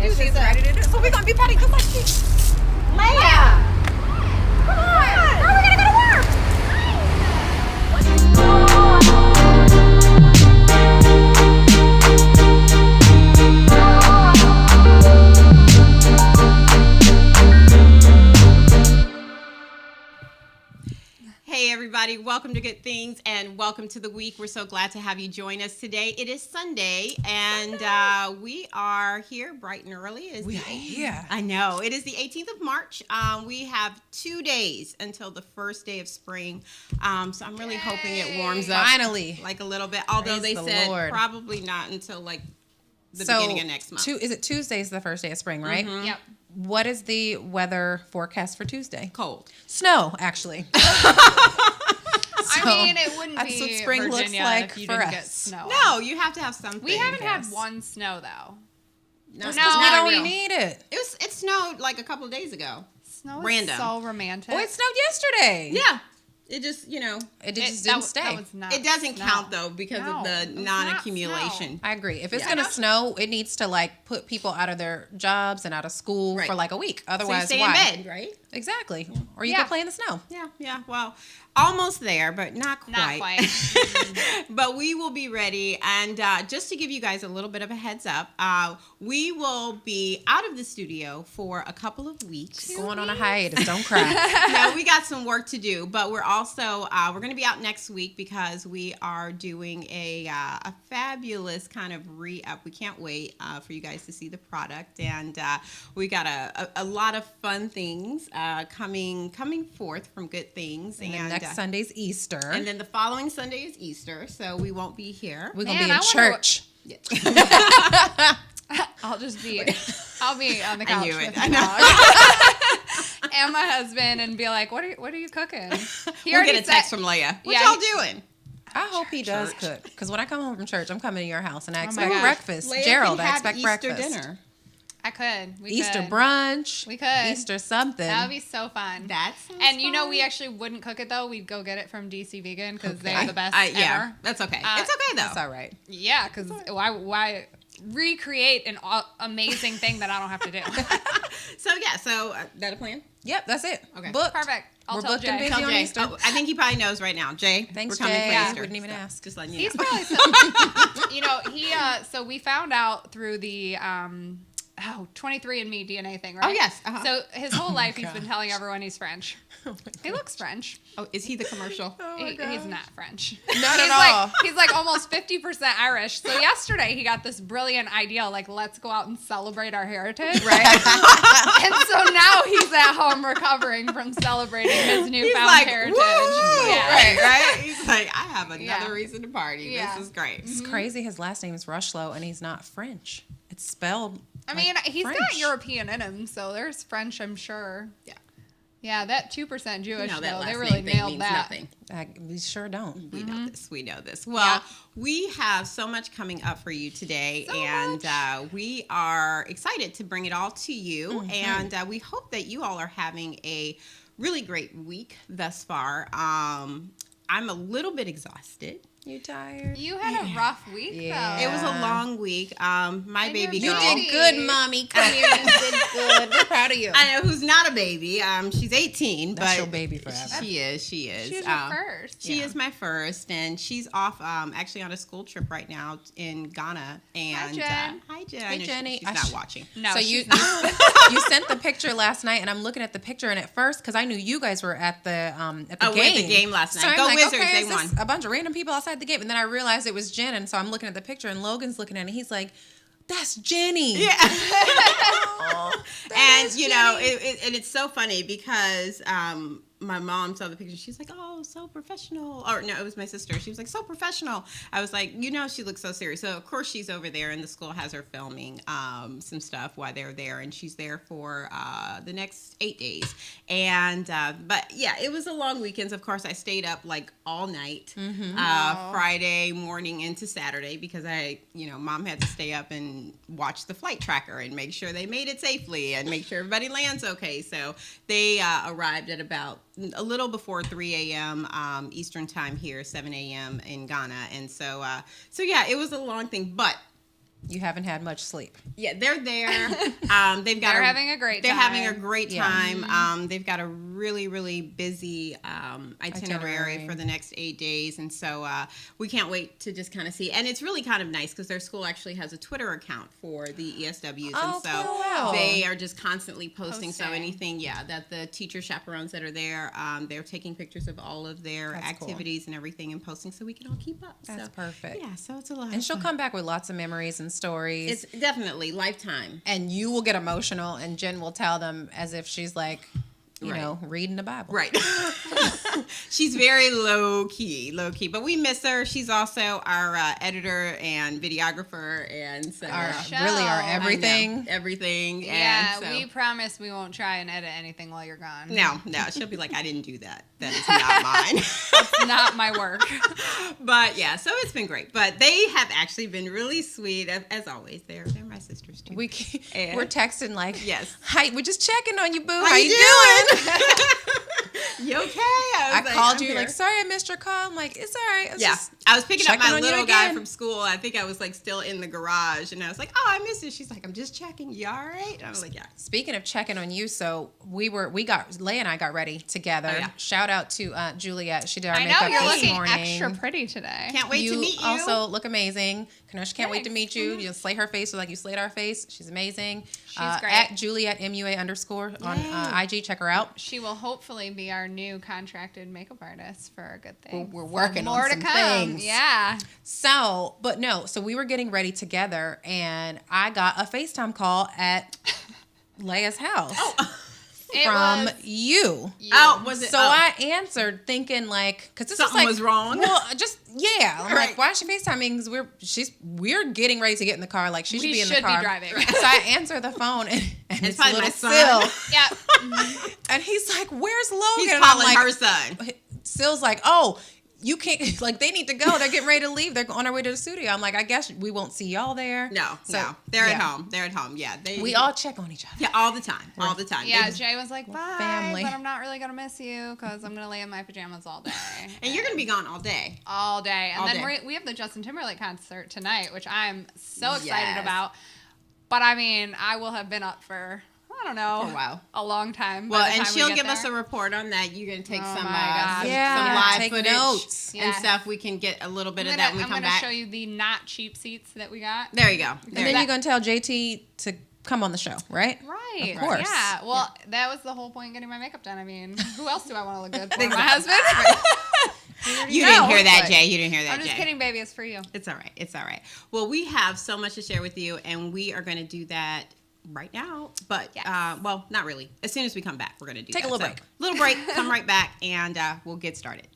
do this. She's ready to do it. So we're going to be petting just like she. Leia! Come on! Now we're going to go to work! Hey everybody, welcome to Good Things and welcome to the week. We're so glad to have you join us today. It is Sunday and we are here bright and early. We are here. I know. It is the 18th of March. We have 2 days until the first day of spring. So I'm really hoping it warms up. Finally. Like a little bit. Although Praise they the said Lord. probably not until like the beginning of next month. Is it Tuesday's the first day of spring, right? Mm-hmm. Yep. What is the weather forecast for Tuesday? Cold. Snow, actually. I mean, it wouldn't that's be what spring looks Virginia like if you for didn't us. get snow. No, you have to have something. We haven't Yes. had one snow though. No, We not don't real. need it. It snowed like a couple of days ago. Snow is Random. so romantic. Oh, it snowed yesterday. Yeah. It just, It It- just that didn't was- stay. that was not it doesn't snow. count though because No, of it the was not non-accumulation. I agree. If it's Yeah. going to snow, it needs to like put people out of their jobs and out of school Right. for like a week. So you Otherwise, stay why? in bed, right? Exactly. Or you Yeah. can play in the snow. Yeah. Well, almost there, but not quite. Not quite. But we will be ready. And just to give you guys a little bit of a heads up, we will be out of the studio for a couple of weeks. Going on a hiatus. Don't cry. No, we got some work to do, but we're also we're going to be out next week because we are doing a fabulous kind of re-up. We can't wait for you guys to see the product, and we got a lot of fun things coming forth from Good Things. And then next Sunday's Easter. and then the following Sunday is Easter, so we won't be here. We're going to Man, be I in wonder church. I'll be on the couch I knew it. with I my know. dog and my husband and be like, what are you cooking? He We'll already get a text said- from Leia. What Yeah, y'all doing? I hope he does Church. cook. Because when I come home from church, I'm coming to your house and I my expect gosh. breakfast. Leia Gerald, can I have expect Easter breakfast. dinner. I could. We Easter could. brunch. We could. Easter something. That would be so fun. That's And you know, we actually wouldn't cook it though. We'd go get it from DC Vegan because Okay. they're the best yeah, ever. that's okay. Uh, It's okay though. That's all right. Yeah, because why recreate an amazing thing that I don't have to do? So that a plan? Yep, that's it. Okay. Booked. Perfect. I'll We're tell booked and Jay. busy Tell on Jay. Easter. Oh, I think he probably knows right now. Jay, Thanks, we're coming Jay. for Yeah. Easter. Wouldn't even So, ask. Just letting you He's know. probably so, he so we found out through the 23andMe DNA thing, right? Oh, yes. Uh-huh. So his whole life he's God. been telling everyone he's French. He looks French. Oh, is he the commercial? He's not French. Not he's at all. He's like almost 50% Irish. So yesterday he got this brilliant idea, like, let's go out and celebrate our heritage. Right? And so now he's at home recovering from celebrating his newfound He's like, heritage. woo! Yeah. Right? He's like, I have another Yeah. reason to party. Yeah. This is great. It's crazy. His last name is Rushlow, and he's not French. It's spelled. I mean, like he's French. got European in him, so there's French, I'm sure. Yeah. Yeah, that 2% Jewish, You know that though, last they really name thing nailed means that. nothing. We sure don't. We know this. We know this. Well, we have so much coming up for you today, So and we are excited to bring it all to you. And we hope that you all are having a really great week thus far. I'm a little bit exhausted. You tired? You had a rough week, Yeah. though. It was a long week. My And baby you're girl. You busy. did good, mommy. Come here. You did good. We're proud of you. I know who's not a baby. She's 18, That's but your baby forever. She is. She is. She was your first. She is my first, and she's off actually on a school trip right now in Ghana. And Jen. hi Jen. Hey, I know Jenny. She's not watching. No, So she's you sent the picture last night, and I'm looking at the picture, and at first, because I knew you guys were at the Oh, game. we're at the game last night. So I'm Go like, Wizards! okay, They is this won. a bunch of random people outside the game, and then I realized it was Jen, and so I'm looking at the picture, and Logan's looking at it. He's like, "That's Jenny." Yeah. That And is you know, Jenny. and it's so funny because my mom saw the picture. She's like, "Oh, so professional." Or no, it was my sister. She was like, "So professional." I was like, "You know, she looks so serious." So of course she's over there, and the school has her filming some stuff while they're there, and she's there for the next 8 days. And but yeah, it was a long weekend. Of course, I stayed up like all night, Friday morning into Saturday because mom had to stay up and watch the flight tracker and make sure they made it safely and make sure everybody lands okay. So they arrived at about a little before 3 a.m. Eastern time here, 7 a.m. in Ghana. And so yeah, it was a long thing, but You haven't had much sleep. Yeah, they're there. They're having a great time. They're having a great Yeah. time. They've got a really, really busy itinerary for the next 8 days. And so we can't wait to just kind of see. And it's really kind of nice because their school actually has a Twitter account for the ESWs. Oh, and so cool. they are just constantly posting. So Posting. anything, that the teacher chaperones that are there, they're taking pictures of all of their That's cool. activities and everything and posting so we can all keep up. That's so, perfect. Yeah, so it's a lot And of she'll fun. come back with lots of memories and stories. It's definitely lifetime. And you will get emotional, and Jen will tell them as if she's like, Right. reading the Bible. Right. She's very low key, but we miss her. She's also our editor and videographer, and so Really our I know, everything. everything. Yeah, and so, we promise we won't try and edit anything while you're gone. no, she'll be like, I didn't do that. That is not mine. It's not my work. But yeah, so it's been great. But they have actually been really sweet, as always. They're my sisters too. We're texting like, Yes. Hi, we're just checking on you, boo. How How you you doing? You okay? I was called I'm you here. like, sorry I missed your call. I'm like, it's all right. It's Yeah, just I was picking up checking my on you little guy again. from school. I think I was like still in the garage, and I was like, "Oh, I missed it." She's like, "I'm just checking. You all right?" And I was like, "Yeah." Speaking of checking on you, so Leia and I got ready together. Oh, yeah. Shout out to Juliet. She did our I makeup know you're this looking morning. extra pretty today. Can't wait to meet you. also look amazing. Kanush can't wait to Thanks. meet you. You'll slay her face like you slayed our face. She's amazing. She's great. At Juliet MUA_ on IG. Check her out. She will hopefully be our new contracted makeup artist for a good thing. We're working on more some to come. things. Yeah. So we were getting ready together, and I got a FaceTime call at Leia's house It from was you. you. Oh, was it? So I answered thinking like, because this Something is like, was wrong? Well, I'm Right. like, why is she FaceTiming? Because we're getting ready to get in the car. Like she should We be in the should be car. driving. So I answer the phone, and it's probably little my son. Sil, Yeah. and he's like, "Where's Logan?" He's And I'm calling like, her son. Sil's like, "Oh, you can't." Like they need to go. They're getting ready to leave. They're on their way to the studio. I'm like, I guess we won't see y'all there. No, So, no, they're yeah. at home. They're at home. Yeah, We all check on each other. Yeah, all the time. All the time. Yeah, They- Jay was like, bye, family. but I'm not really going to miss you because I'm going to lay in my pajamas all day. and you're gonna be gone all day. all day. And All then day. we have the Justin Timberlake concert tonight, which I'm so excited Yes. about. But I mean, I will have been up for, I don't know, For a while. a long time. Well, by the and time we she'll get give us a there. report on that. You're gonna take Oh some, my gosh. some Yeah, live take footage notes. and Yeah. stuff. We can get a little bit I'm of gonna, that when we I'm come gonna back. show you the not cheap seats that we got. There you go. And There then you you're go. gonna tell JT to come on the show, right? Right. Of course. Yeah. Well, that was the whole point of getting my makeup done. I mean, who else do I want to look good for? My Exactly. husband? You No, didn't hear that, but- Jay. You didn't hear that, I'm just Jay. kidding, baby. It's for you. It's all right. It's all right. Well, we have so much to share with you, and we are going to do that right now. But, Yes. well, not really. As soon as we come back, we're going to do Take a that. little So, break. Little break. Come right back, and we'll get started.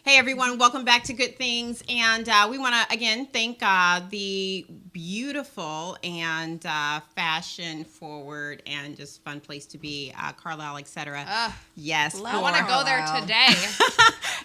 Hey everyone, welcome back to Good Things, and we want to again thank the beautiful and fashion forward and just fun place to be, Carlisle, etc. Ugh, Yes, Love I want to Wow. go there today.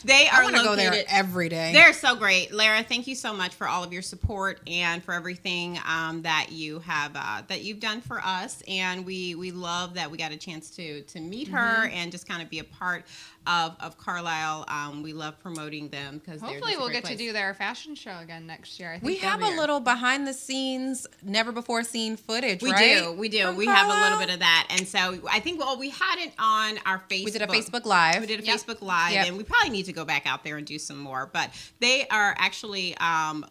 They I are want to go there located. every day. They're so great, Lara. Thank you so much for all of your support and for everything that you have that you've done for us. And we love that we got a chance to meet her and just kind of be a part of Carlisle. We love promoting them because Hopefully, we'll get to do their fashion show again next year. I think We have a here. little behind the scenes, never before seen footage, We right? do, we do. From We have a little Carlisle? bit of that, and so I think we had it on our Facebook. We did a Facebook Live. We did a Yep. Facebook Live, Yep. and we probably need to go back out there and do some more. But they are actually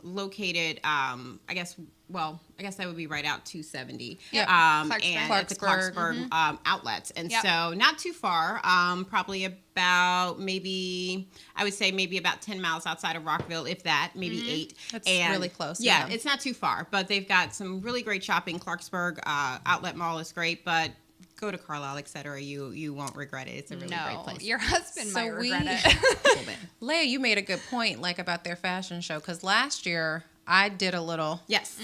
located, I guess, well, I guess that would be right out 270. Yep. And Clarksburg. at the Clarksburg outlets. And so not too far, probably about maybe, I would say maybe about 10 miles outside of Rockville, if that, maybe 8. That's really close. Yeah, it's not too far, but they've got some really great shopping. Clarksburg Outlet Mall is great, but go to Carlisle, etc. You won't regret it. It's a really great place. Your husband might regret it. A little bit. Leia, you made a good point, like about their fashion show, because last year I did a little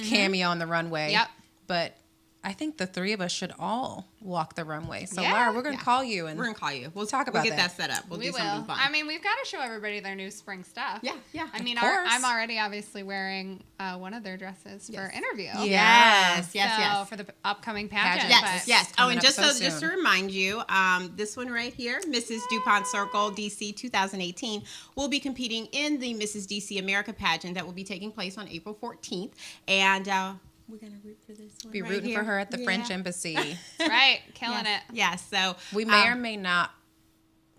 cameo on the runway. Yep. But I think the three of us should all walk the runway. So Yeah. Laura, we're gonna call you and We're gonna call you. we'll talk about We'll get that. that set up. We'll We do will. something fun. I mean, we've got to show everybody their new spring stuff. Yeah. I mean, Of course. I'm already obviously wearing one of their dresses for interview. Yes. So for the upcoming pageant. Yes, but- yes. Oh, coming and up just so just to soon. remind you, this one right here, Mrs. DuPont Circle DC 2018, will be competing in the Mrs. DC America pageant that will be taking place on April 14th, and we're gonna root for this one. be right rooting here. for her at the Yeah. French Embassy. Right, killing Yes. it. Yes. So We may or may not,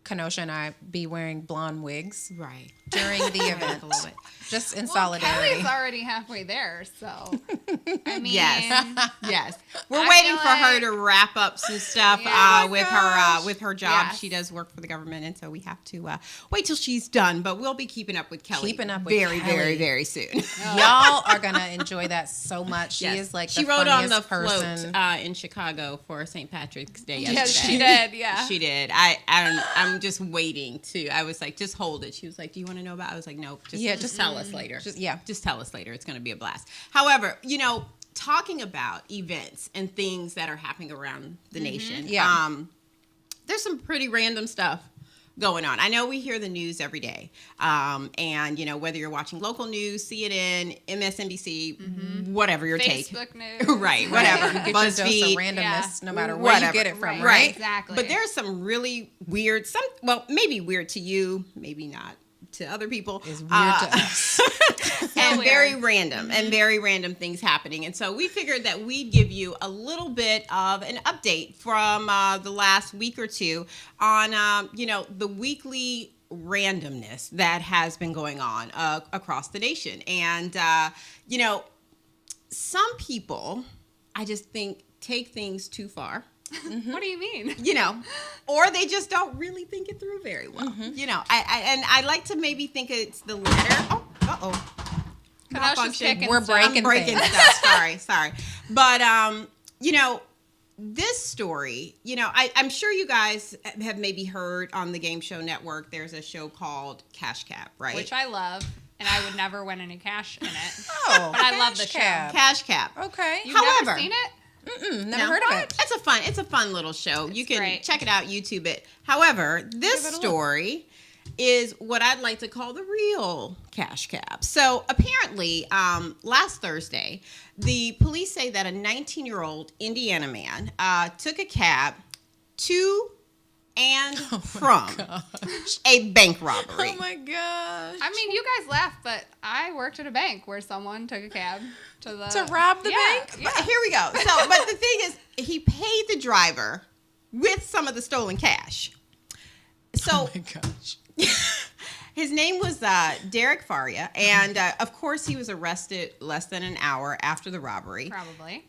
Kenosha and I, be wearing blonde wigs right during the event. a little bit. Just in Well, solidarity. Kelly's already halfway there, so I mean, Yes. We're I waiting feel for her like- to wrap up some stuff Yeah. with her job. Yes. She does work for the government, and so we have to wait till she's done. But we'll be keeping up with Kelly Keeping up with very, Kelly. very, very soon. Y'all are gonna enjoy that so much. She Yes. is like she the rode on the funniest person. float in Chicago for St. Patrick's Day yesterday. yes, she did. Yeah, She did. I'm just waiting to. I was like, just hold it. She was like, do you want to know about? I was like, nope. Just tell us later. Just tell us later. It's going to be a blast. However, talking about events and things that are happening around the nation. Yeah. There's some pretty random stuff going on. I know we hear the news every day. And whether you're watching local news, CNN, MSNBC, whatever your take. Facebook news, Right, whatever. You get your dose of BuzzFeed, randomness no matter where whatever. you get it from, Right. right? Exactly. But there's some really weird, maybe weird to you, maybe not to other people. It's weird to us. And weird. very random and very random things happening. And so we figured that we'd give you a little bit of an update from the last week or two on, the weekly randomness that has been going on across the nation. And, some people, I just think, take things too far. What do you mean? Or they just don't really think it through very well. I like to maybe think it's the latter. Oh, uh-oh. Kenosha's kicking We're stuff. breaking I'm breaking things. stuff. Sorry. But, this story, I'm sure you guys have maybe heard on the Game Show Network, there's a show called Cash Cab, right? Which I love, and I would never win any cash in it. Oh, But I love the Cash Cab. show. Cash Cab. Okay. You've However- never seen it? Never heard of it. It's a fun little show. You can great. check it out, YouTube it. However, this Give it a story is what I'd like to call the real cash cab. So apparently, last Thursday, the police say that a 19-year-old Indiana man took a cab to and from a bank robbery. Oh my gosh. I mean, you guys laugh, but I worked at a bank where someone took a cab to rob the bank? Yeah. But here we go. So, but the thing is, he paid the driver with some of the stolen cash. So, Oh my gosh. his name was Derek Faria, and of course, he was arrested less than an hour after the robbery. Probably.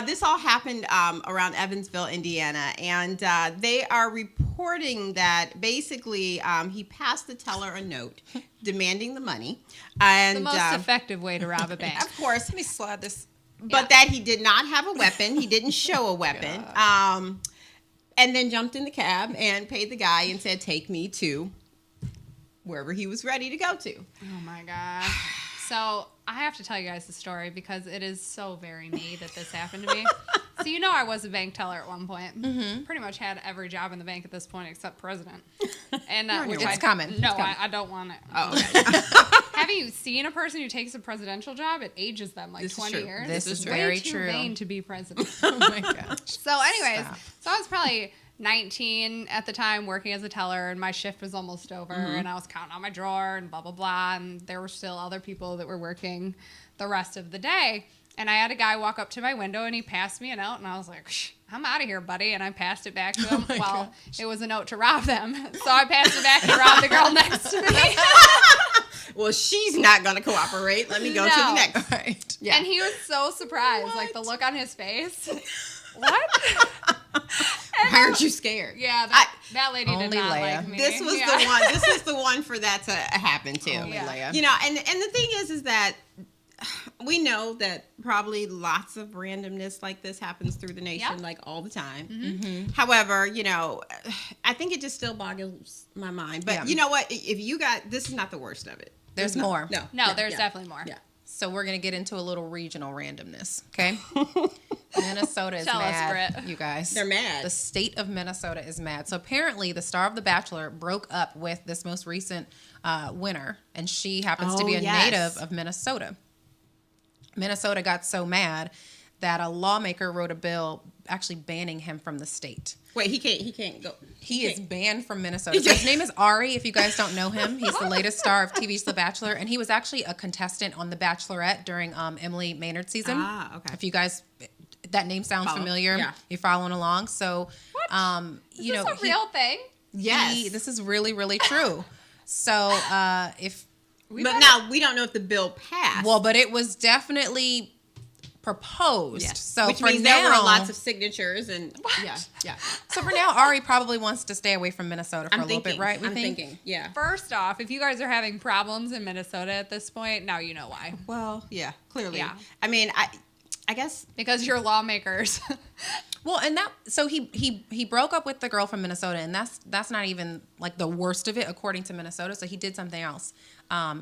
This all happened around Evansville, Indiana, and they are reporting that basically he passed the teller a note demanding the money, and The most effective way to rob a bank. of course, Let me slide this. but that he did not have a weapon. He didn't show a weapon. And then jumped in the cab and paid the guy and said, take me to wherever he was ready to go to. Oh my gosh. So I have to tell you guys the story because it is so very me that this happened to me. So I was a bank teller at one point. Mm-hmm. Pretty much had every job in the bank at this point except president. And which It's coming. No, It's coming. I don't want it. Oh, okay. Have you seen a person who takes a presidential job? It ages them like This is 20 true. years. This It's is way very too true. vain to be president. Oh my gosh. So anyways, Stop. so I was probably 19 at the time working as a teller, and my shift was almost over, and I was counting on my drawer and blah, blah, blah, and there were still other people that were working the rest of the day. And I had a guy walk up to my window, and he passed me a note, and I was like, Shh, I'm out of here, buddy. And I passed it back to him. It was a note to rob them. So I passed it back and robbed the girl next to me. well, she's not going to cooperate. Let me go to the next. Right. Yeah. And he was so surprised, like the look on his face. What? Why aren't you scared? Yeah, that lady did Only not Leia. like me. This was Yeah. the one. This was the one for that to happen to. Only Leia. You know, and the thing is that we know that probably lots of randomness like this happens through the nation, Yep. like all the time. Mm-hmm. However, you know, I think it just still boggles my mind. But Yeah. you know what? If you got, this is not the worst of it. There's no, more. No, there's definitely more. Yeah. So we're going to get into a little regional randomness, okay? Minnesota is Tell us, mad, Britt. you guys. They're mad. The state of Minnesota is mad. So apparently the star of The Bachelor broke up with this most recent winner, and she happens to be a native of Minnesota. Minnesota got so mad that a lawmaker wrote a bill actually banning him from the state. Wait, he can't go. He is banned from Minnesota. So his name is Ari, if you guys don't know him. He's the latest star of TV's The Bachelor, and he was actually a contestant on The Bachelorette during Emily Maynard's season. Ah, okay. If you guys, that name sounds familiar, Yeah. you're following along. So, Is this a real thing? Yes. this is really, really true. So, But now we don't know if the bill passed. but it was definitely proposed. Yes. So which for means now, there were lots of signatures and yeah. so for now, Ari probably wants to stay away from Minnesota for a little bit, right? I'm thinking, yeah. First off, if you guys are having problems in Minnesota at this point, now you know why. Well, yeah, clearly. Yeah. I mean, I guess. Because you're lawmakers. Well, and so he broke up with the girl from Minnesota, and that's not even like the worst of it according to Minnesota. So he did something else.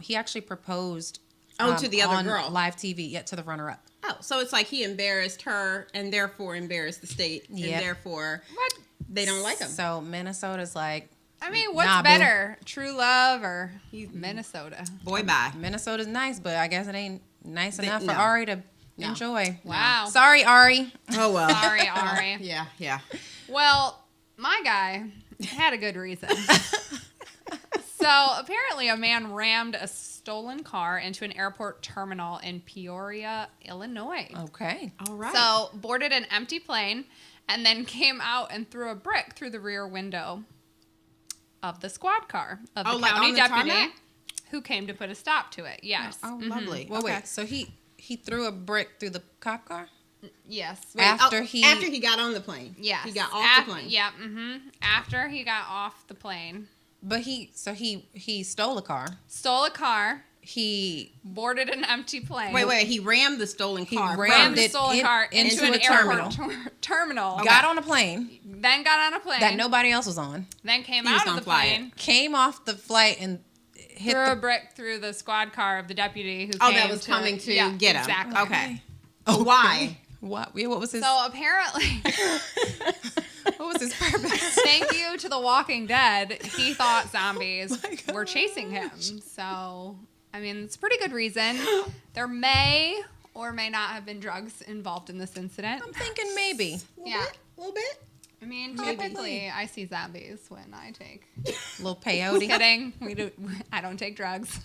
He actually proposed. To the other on girl. live TV, to the runner-up. Oh, so it's like he embarrassed her and therefore embarrassed the state, Yep. and therefore What? they don't like him. So Minnesota's like, I mean, what's Nah, boo. better, true love or Minnesota? Boy, bye. Minnesota's nice, but I guess it ain't nice enough for no. Ari to No. enjoy. Wow. Sorry, Ari. Oh well. Sorry, Ari. Yeah. Well, my guy had a good reason. So apparently a man rammed a stolen car into an airport terminal in Peoria, Illinois. Okay. All right. So boarded an empty plane and then came out and threw a brick through the rear window of the squad car of the like county on the deputy tarmac? who came to put a stop to it. Yes. Oh, lovely. Well, Okay. wait. So he threw a brick through the cop car? Yes. Wait, after he got on the plane. Yes. He got off the plane. Yeah. After he got off the plane. But he stole a car. Stole a car. He Boarded an empty plane. Wait. He rammed the stolen car. Rammed the it stolen car into an a airport terminal. got on a plane Then got on a plane. that nobody else was on. Then came He was out of gonna the fly plane. Came off the flight and hit Threw a the. brick through the squad car of the deputy who Oh, came that was coming to get him. Exactly. Okay. Why? What? Yeah, what was his? So apparently, What was his purpose? thank you to The Walking Dead, he thought zombies my gosh. were chasing him. So, I mean, it's a pretty good reason. There may or may not have been drugs involved in this incident. I'm thinking maybe. Yeah. A little bit. I mean, Maybe. typically, I see zombies when I take. Little peyote. Kidding. I don't take drugs.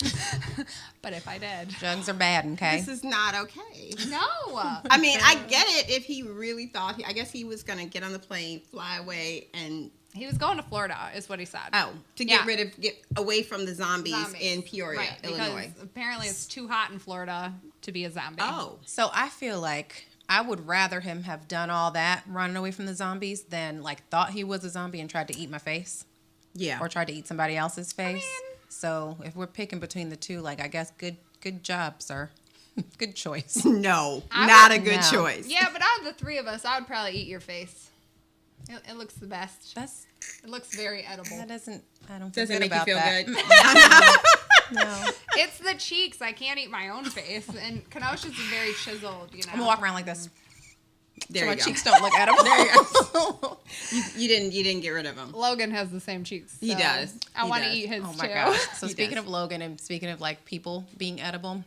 But if I did. Drugs are bad, okay? This is not okay. No. I mean, I get it if he really thought, I guess he was going to get on the plane, fly away, and, He was going to Florida, is what he said. to get away from the zombies in Peoria, Right, Illinois. because apparently it's too hot in Florida to be a zombie. Oh. So I feel like I would rather him have done all that running away from the zombies than like thought he was a zombie and tried to eat my face Yeah. or tried to eat somebody else's face. mean- So if we're picking between the two, like I guess good job, sir. Good choice. No, I not would- a good no. choice. Yeah, but out of the three of us, I would probably eat your face. It looks the best. It looks very edible. I don't feel Doesn't good make you about feel that. good. No. It's the cheeks. I can't eat my own face. And Kenosha's very chiseled, you know. I'm gonna walk around like this There so my you go. cheeks don't look edible. There you go. You didn't get rid of him. Logan has the same cheeks. He so does. I He want to does. eat his Oh my too. gosh. So He speaking does. of Logan and speaking of like people being edible,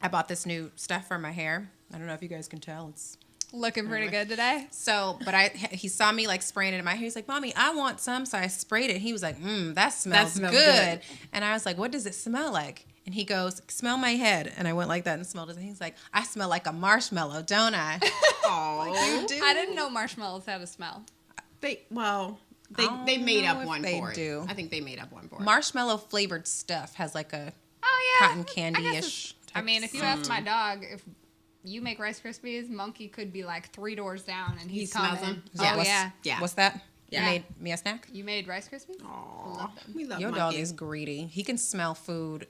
I bought this new stuff for my hair. I don't know if you guys can tell. It's Looking pretty good today. so, but he saw me like spraying it in my hair. He's like, "Mommy, I want some." So I sprayed it. He was like, that smells, smells good. good. And I was like, "What does it smell like?" And he goes, "Smell my head." And I went like that and smelled it. And he's like, "I smell like a marshmallow, don't I?" Oh, You do. I didn't know marshmallows had a smell. they don't made know up if one they for it. do. I think they made up one for it. Marshmallow flavored stuff has like a Oh yeah. cotton candy-ish. I mean, if you ask my dog, if you make Rice Krispies, Monkey could be like 3 doors down and he's smells coming. them. Oh, what's, yeah. What's that? Yeah. You made me a snack? You made Rice Krispies? Aw, we love Your Monkey. dog is greedy. He can smell food.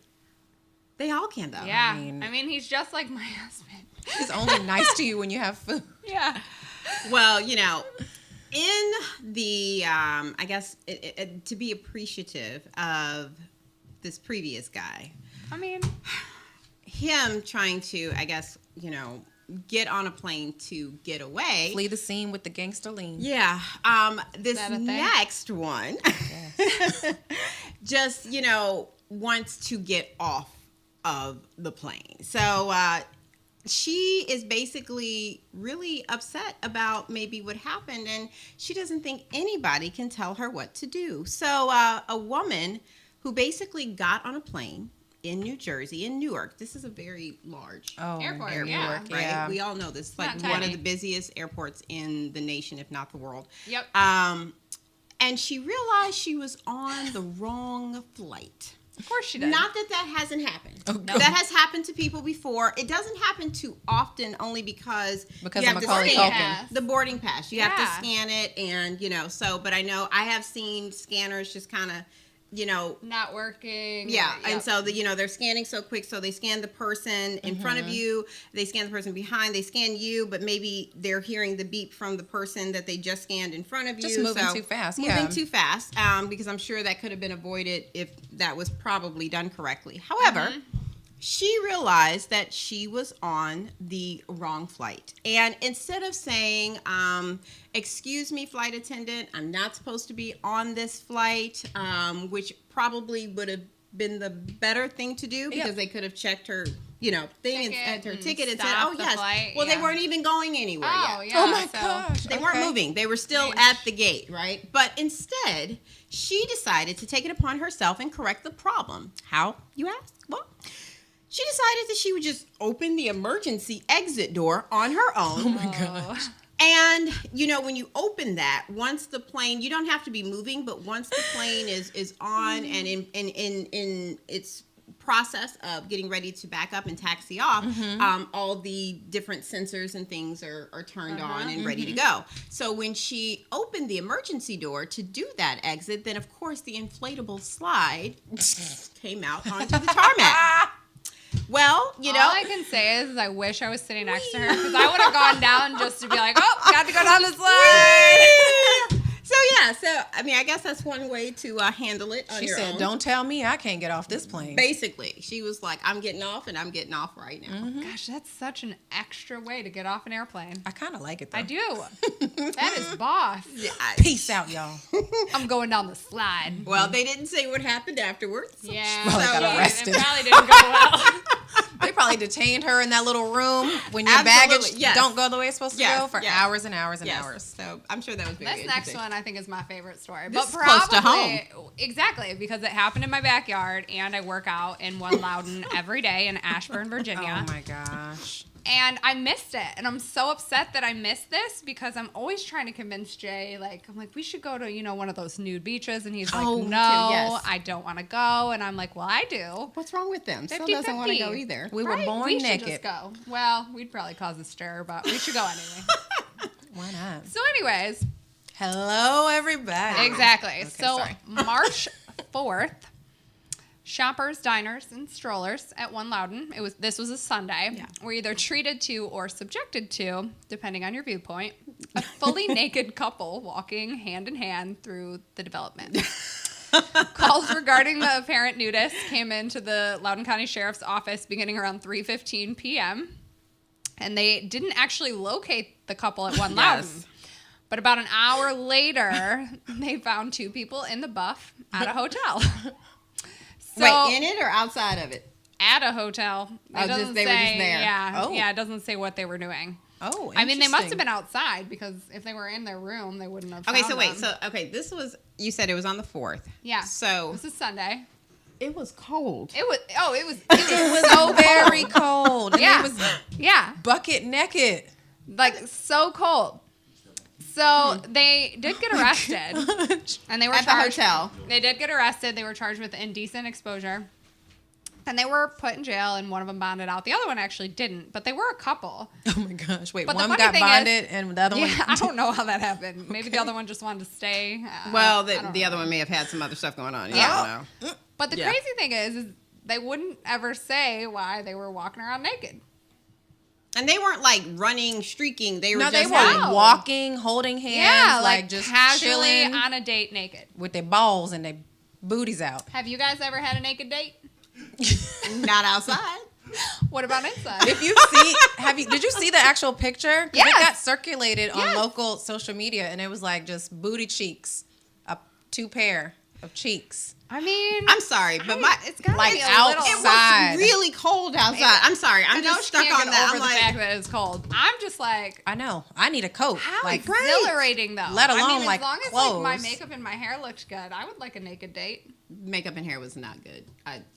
They all can, though. Yeah. mean- I mean, he's just like my husband. He's only nice to you when you have food. Yeah. Well, you know, in the, I guess, to be appreciative of this previous guy, I mean, him trying to, I guess, you know, get on a plane to get away. Flee the scene with the gangster lean. Yeah. This that a thing? next one just, you know, wants to get off of the plane. So she is basically really upset about maybe what happened, and she doesn't think anybody can tell her what to do. So a woman who basically got on a plane in New Jersey, in Newark. This is a very large Airport, airport, yeah. right? Yeah. We all know this. It's like not one tiny. of the busiest airports in the nation, if not the world. Yep. And she realized she was on the wrong flight. Of course she does. Not that that hasn't happened. Oh, no. That has happened to people before. It doesn't happen too often, only because Because you of have to Macaulay scan Culkin. the boarding pass. You have Yeah. to scan it, and you know. So, but I know I have seen scanners just kind of, you know, Not working. yeah, Yep. and so the, you know, they're scanning so quick, so they scan the person in front of you, they scan the person behind, they scan you, but maybe they're hearing the beep from the person that they just scanned in front of you. Just moving so too fast, Moving yeah. too fast, because I'm sure that could have been avoided if that was probably done correctly. However, she realized that she was on the wrong flight. And instead of saying, excuse me, flight attendant, I'm not supposed to be on this flight, which probably would have been the better thing to do because Yep. they could have checked her, you know, thing Ticket and her and ticket and said, stopped oh, the yes. flight, Well, they yeah. weren't even going anywhere Oh, yet. yeah. Oh my so- gosh. They weren't Okay. moving. They were still Strange. at the gate, right? But instead, she decided to take it upon herself and correct the problem. How, you ask? Well, she decided that she would just open the emergency exit door on her own. Oh my gosh. And, you know, when you open that, once the plane, you don't have to be moving, but once the plane is on and in its process of getting ready to back up and taxi off, all the different sensors and things are turned on and ready to go. So when she opened the emergency door to do that exit, then of course the inflatable slide came out onto the tarmac. Well, you know, All I can say is I wish I was sitting next to her because I would have gone down just to be like, oh, got to go down the slide. So yeah, so I mean, I guess that's one way to handle it on She your said, own. don't tell me I can't get off this plane. Basically, she was like, "I'm getting off, and I'm getting off right now." Gosh, that's such an extra way to get off an airplane. I kind of like it though. I do. That is boss. Yeah. Peace out, y'all. I'm going down the slide. Well, they didn't say what happened afterwards. Yeah. Probably got it arrested. probably didn't go well. They probably detained her in that little room when your Absolutely, baggage yes. don't go the way it's supposed to Yes, go for yes. hours and hours and Yes. hours. So I'm sure that was very This next interesting. one I think is my favorite story. This but is close to probably exactly because it happened in my backyard and I work out in One Loudon every day in Ashburn, Virginia. Oh my gosh. And I missed it. And I'm so upset that I missed this because I'm always trying to convince Jay, like, I'm like, we should go to, you know, one of those nude beaches. And he's like, Oh, no, me too, yes. I don't want to go. And I'm like, well, I do. What's wrong with them? Still 50-50. doesn't want to go either. We were Right? born we should naked. just go. Well, we'd probably cause a stir, but we should go anyway. Why not? So anyways, Hello, everybody. exactly. Okay, So sorry. March 4th, shoppers, diners, and strollers at One Loudon. This was a Sunday. Yeah. Were either treated to or subjected to, depending on your viewpoint, a fully naked couple walking hand in hand through the development. Calls regarding the apparent nudist came into the Loudoun County Sheriff's Office beginning around 3:15 p.m. And they didn't actually locate the couple at One Loudon. Yes. But about an hour later, they found two people in the buff at a hotel. So, Wait, in it or outside of it? at a hotel. It Oh, just- doesn't they were just say- there. Yeah, Oh. yeah, it doesn't say what they were doing. Oh, I mean, they must have interesting. been outside because if they were in their room, they wouldn't have. Okay, found so wait. them. So this was, you said it was on the 4th. Yeah. So This is Sunday. it was cold. It was. Oh, it was. It was so very cold. And Yeah. it was Yeah, bucket naked. like so cold. So they did get arrested, and they were At the charged. hotel. They did get arrested. They were charged with indecent exposure. And they were put in jail, and one of them bonded out. The other one actually didn't, but they were a couple. Oh my gosh! Wait, But the one funny got thing bonded and the other one. Yeah, I don't know how that happened. Maybe the other one just wanted to stay. Well, I don't the know. other one may have had some other stuff going on. Yeah. Yeah, I don't know. But the Yeah. crazy thing is they wouldn't ever say why they were walking around naked. And they weren't like running, streaking. They were No, just they were like, No. walking, holding hands, Yeah, like just casually chilling on a date naked. with their balls and their booties out. Have you guys ever had a naked date? not outside. What about inside? If you see, did you see the actual picture? 'Cause Yes. It got circulated on Yes. local social media, and it was like just booty cheeks, two pair of cheeks. I mean, I'm sorry, but it's gotta like be a outside. little. it was really cold outside. I'm sorry. I I'm know just she stuck can't on get that. over I'm the like, fact that it's cold. I'm just like, I know. I need a coat. how like exhilarating though. let I alone, mean, like, as long as like my clothes. makeup and my hair looks good, I would like a naked date. makeup and hair was not good.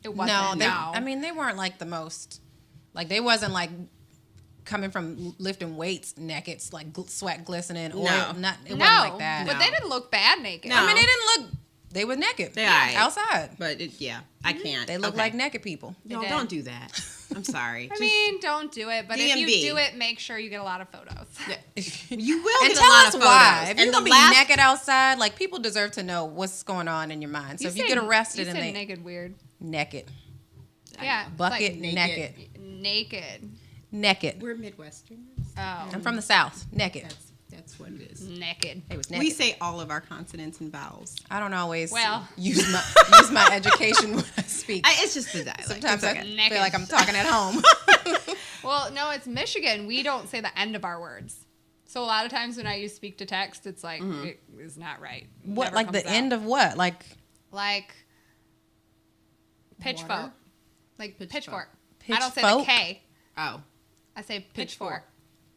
It wasn't. no, I mean they weren't like the most. Like they wasn't like coming from lifting weights naked, like sweat glistening. Oil, No. not it no, wasn't like that. but No. they didn't look bad naked. No. I mean they didn't look. They were naked. They are. outside. But yeah, I can't. They look Okay. like naked people. No, did. don't do that. I'm sorry. I mean, don't do it. But if DMV. you do it, make sure you get a lot of photos. You will And get tell a lot us of why. photos. If you're And gonna the be last naked outside, like people deserve to know what's going on in your mind. So if you said- get arrested you and said they naked weird. naked, Yeah, it's bucket like naked, naked. we're Midwesterners. Oh, I'm from the South. Naked. That's what it is. naked. It was naked. We say all of our consonants and vowels. I don't always Well. use my education when I speak. It's just the dialect. Sometimes It's I okay. Naked. feel like I'm talking at home. Well, no, it's Michigan. We don't say the end of our words. So a lot of times when I use speak to text, it's like it is not right. What, Never like the comes out. end of what? Like Like pitchfork. Water? Like Pitchfork. pitchfork. I don't say the Pitchfork? K. Oh. I say pitchfork.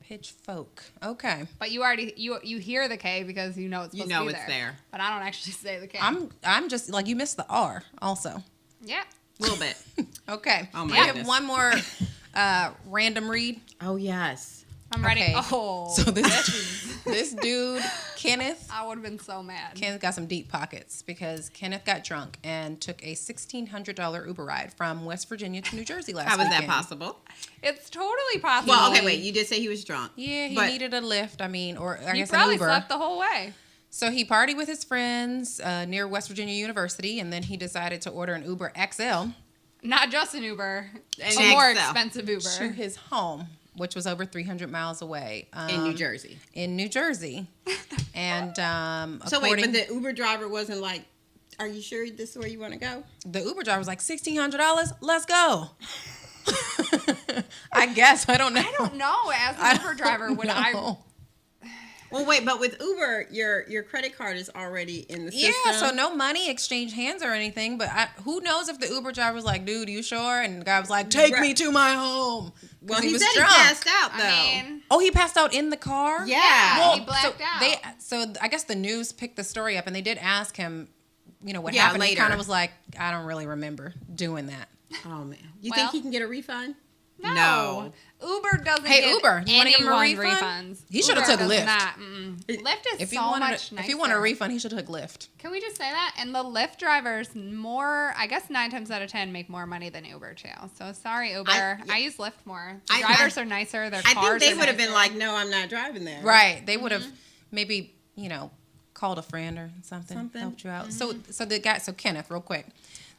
pitchfork. Okay. But you already you hear the K because you know it's supposed to be it's there. But I don't actually say the K. I'm just like you missed the R also. yeah. A little bit. Okay. Oh, my we have goodness. one more random read. Oh, yes. I'm ready. Okay. Oh. So this dude, Kenneth, I would have been so mad. Kenneth got some deep pockets because Kenneth got drunk and took a $1,600 Uber ride from West Virginia to New Jersey last How was that weekend. possible? It's totally possible. Well, okay, wait. You did say he was drunk. Yeah, he But- needed a lift. I mean, or I He guess an probably Uber. slept the whole way. So he partied with his friends near West Virginia University, and then he decided to order an Uber XL Not just an Uber. An A more XL. expensive to Uber. his home, which was over 300 miles away. In New Jersey. In New Jersey. And So wait, according- but the Uber driver wasn't like, are you sure this is where you want to go? the Uber driver was like, $1,600, let's go. I guess. I don't know. I don't know. As I an Uber driver, don't would I? know. Well, wait, but with Uber, your credit card is already in the system. Yeah, so no money exchanged hands or anything. But who knows if the Uber driver was like, dude, you sure? And the guy was like, take me to my home. 'Cause Well, he was said drunk. he passed out, though. I mean, Oh, he passed out in the car? Yeah. he blacked out. So I guess the news picked the story up and they did ask him, what Yeah, happened. He later. kind of was like, I don't really remember doing that. Oh, man. You Well- think he can get a refund? No. Uber doesn't Hey, give Uber, you wanna give him a anyone refund? refunds. He should've Uber took does Lyft. not, Lyft is If he so wanted much a, nicer. if he wanted a refund, he should have took Lyft. Can we just say that? And the Lyft drivers I guess 9 times out of 10 make more money than Uber too. So sorry, Uber. I use Lyft more. The drivers are nicer. Their I cars think they are would have been nicer. like, no, I'm not driving there. Right. They would have maybe, called a friend or something. Helped you out. So Kenneth, real quick.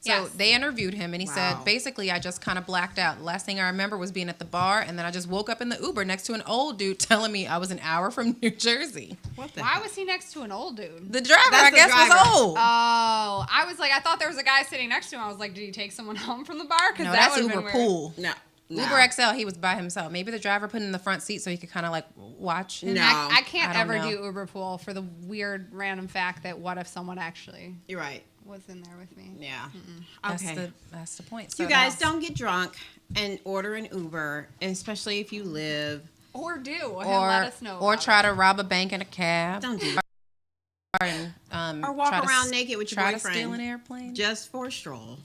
So Yes. they interviewed him and he Wow. said, basically, I just kind of blacked out. Last thing I remember was being at the bar and then I just woke up in the Uber next to an old dude telling me I was an hour from New Jersey. What the Why heck? was he next to an old dude? The driver, That's I the guess, driver. was old. Oh, I was like, I thought there was a guy sitting next to him. I was like, did he take someone home from the bar? Because No, that that's would have Uber been weird. Pool. No. Uber XL, he was by himself. Maybe the driver put him in the front seat so he could kind of like watch. No. I can't I don't ever know. do Uber Pool for the weird random fact that what if someone actually You're right. was in there with me? Yeah. That's Okay. that's the point. So You guys that's- don't get drunk and order an Uber, and especially if you live. Or do and or let us know. or about try it. to rob a bank in a cab. Don't do that. Or walk try to around naked with your try boyfriend. to steal an airplane. Just for a stroll,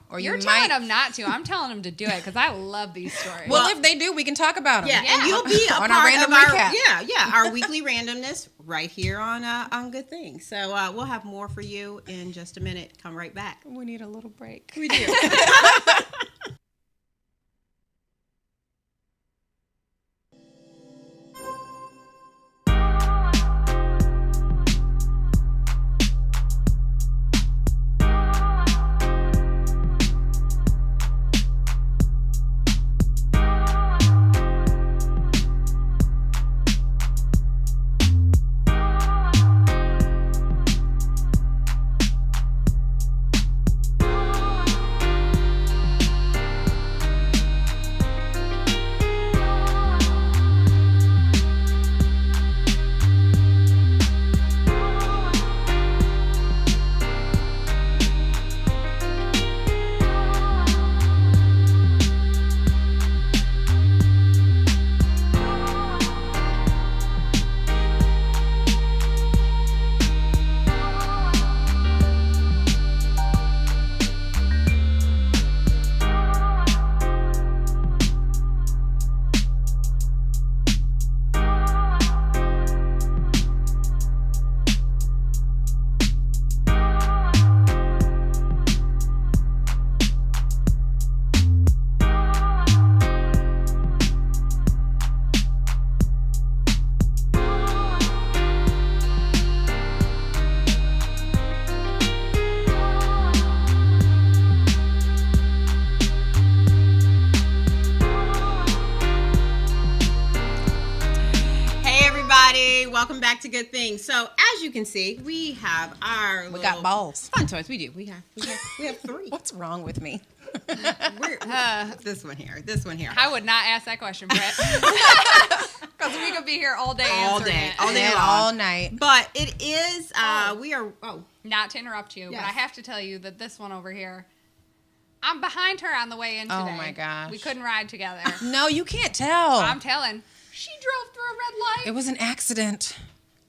Or You're you telling might. them not to. I'm telling them to do it because I love these stories. Well, if they do, we can talk about them. Yeah, Yeah. and you'll be a On part our random of our recap. our weekly randomness right here on Good Things. So we'll have more for you in just a minute. Come right back. We need a little break. We do. welcome back to Good Things. So as you can see, we have our We got balls. fun toys. We do. We have 3. What's wrong with me? This one here. This one here. I would not ask that question, Brett. Because we could be here all day All answering day. it. All day And long. all night. But it is. We are. Oh. Not to interrupt you, Yes. but I have to tell you that this one over here, I'm behind her on the way in today. Oh, my gosh. We couldn't ride together. No, you can't tell. I'm telling. She drove through a red light. It was an accident.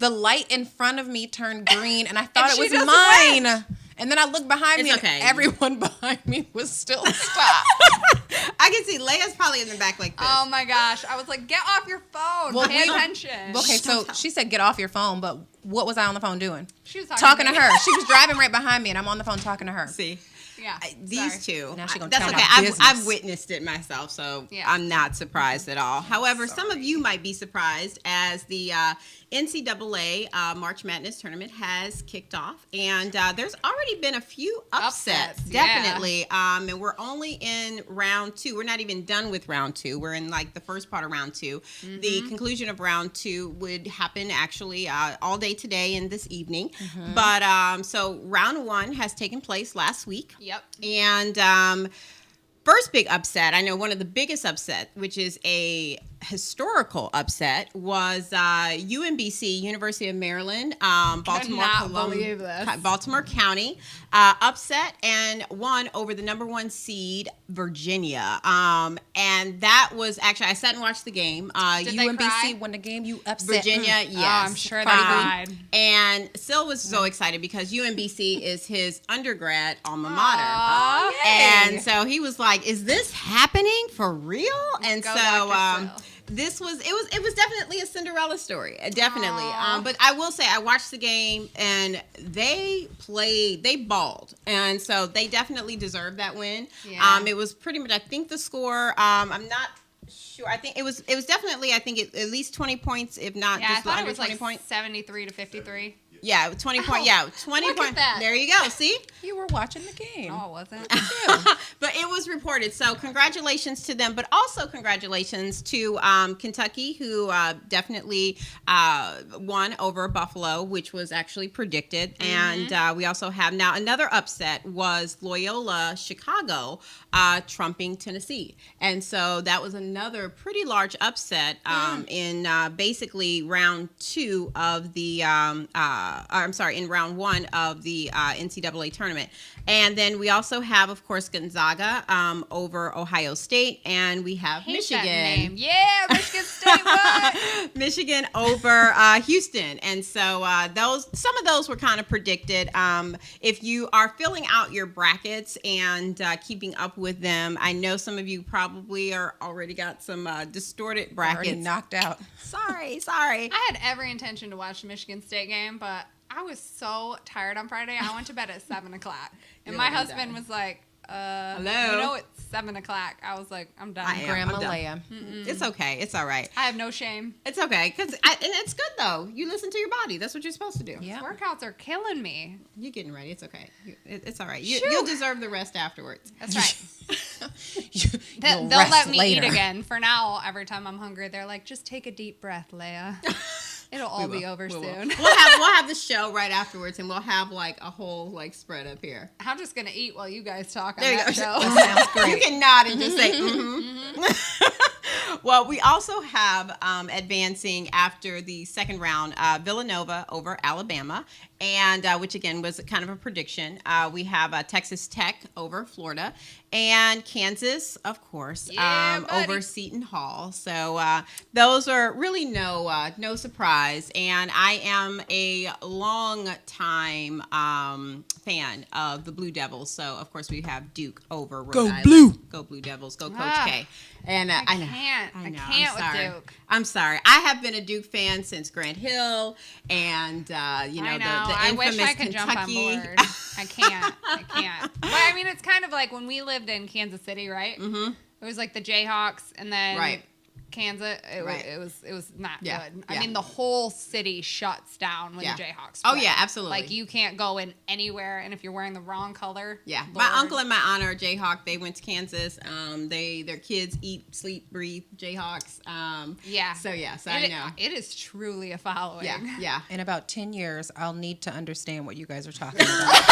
The light in front of me turned green, and I thought And it was she doesn't mine. And then I looked behind me, It's okay. and everyone behind me was still stopped. I can see Leia's probably in the back like this. Oh my gosh. I was like, get off your phone. Well, Pay we- attention. Okay, so she said, "Get off your phone," but what was I on the phone doing? She was Talking to me. her. She was driving right behind me, and I'm on the phone talking to her. See. Yeah. These sorry. two. Now she gonna That's tell okay. my I've business. witnessed it myself, so Yeah. I'm not surprised at all. However, some of you might be surprised as the NCAA March Madness tournament has kicked off, and there's already been a few upsets, yeah. definitely. And we're only in round 2. We're not even done with round 2. We're in like the first part of round 2. Mm-hmm. The conclusion of round 2 would happen actually all day today and this evening. Mm-hmm. But so round 1 has taken place last week. Yep. And first big upset, I know one of the biggest upset, which is a historical upset, was UMBC, University of Maryland, believe this. Baltimore County, upset and won over the number 1 seed, Virginia. And that was actually, I sat and watched the game. Did they UMBC cry? won the game. You upset Virginia, me. yes. Oh, I'm sure they Cardi B. cried. And Sil was so excited because UMBC is his undergrad alma mater. Aw, And so he was like, "Is this happening for real?" And Go so Dr. Sil. this was it was definitely a Cinderella story, definitely. Aw. But I will say I watched the game and they balled, and so they definitely deserved that win. Yeah. It was pretty much, I think the score. I'm not sure. I think it was definitely, I think at least 20 points, if not Yeah, I just thought it under was 20 like points. 73 to 53. Yeah, 20 point. Yeah, 20 look at point. that. There you go. See. You were watching the game. No, it wasn't. But it was reported. So congratulations to them, but also congratulations to Kentucky, who definitely won over Buffalo, which was actually predicted. Mm-hmm. And we also have now another upset was Loyola Chicago trumping Tennessee. And so that was another pretty large upset in basically round 2 of the in round 1 of the NCAA tournament. And then we also have, of course, Gonzaga over Ohio State, and we have Hate Michigan. that name. Yeah, Michigan State won. Michigan over Houston. And so some of those were kind of predicted. If you are filling out your brackets and keeping up with them, I know some of you probably are already got some distorted brackets. Already knocked out. Sorry. I had every intention to watch the Michigan State game, but I was so tired on Friday. I went to bed at 7 o'clock. And You're my already husband done. was like, Hello? you know it's 7 o'clock. I was like, I'm done. I am. Grandma I'm done. Leia. It's okay. It's all right. I have no shame. It's okay. And it's good, though. You listen to your body. That's what you're supposed to do. Yeah. Workouts are killing me. You're getting ready. It's okay. It's all right. Shoo. You'll deserve the rest afterwards. That's right. You'll They'll rest let me later. eat again. For now, every time I'm hungry, they're like, just take a deep breath, Leia. It'll all be over We will. soon. We'll have the show right afterwards, and we'll have like a whole like spread up here. I'm just going to eat while you guys talk on There you that go. show. Sounds great. You can nod and just say, Well, we also have advancing after the second round, Villanova over Alabama, and which again was kind of a prediction. We have Texas Tech over Florida, and Kansas, of course, Yeah, buddy. over Seton Hall. So those are really no surprise. And I am a long time fan of the Blue Devils. So of course we have Duke over Rhode Go Island. Blue. Go Blue Devils. Go Coach Ah. K. And I know. can't. I know. I can't I'm with sorry. Duke. I'm sorry. I have been a Duke fan since Grant Hill, and I know. the I infamous wish I could Kentucky. jump on board. I can't. But I mean, it's kind of like when we lived in Kansas City, right? Mm-hmm. It was like the Jayhawks, and then Right. Kansas, Right. it was not Yeah, good. yeah. I mean, the whole city shuts down when Yeah. the Jayhawks Oh, play. yeah, absolutely. Like, you can't go in anywhere, and if you're wearing the wrong color, Yeah, Lord. my uncle and my aunt are Jayhawk. They went to Kansas. Their kids eat, sleep, breathe Jayhawks. Yeah. So I know. It is truly a following. Yeah. In about 10 years, I'll need to understand what you guys are talking about.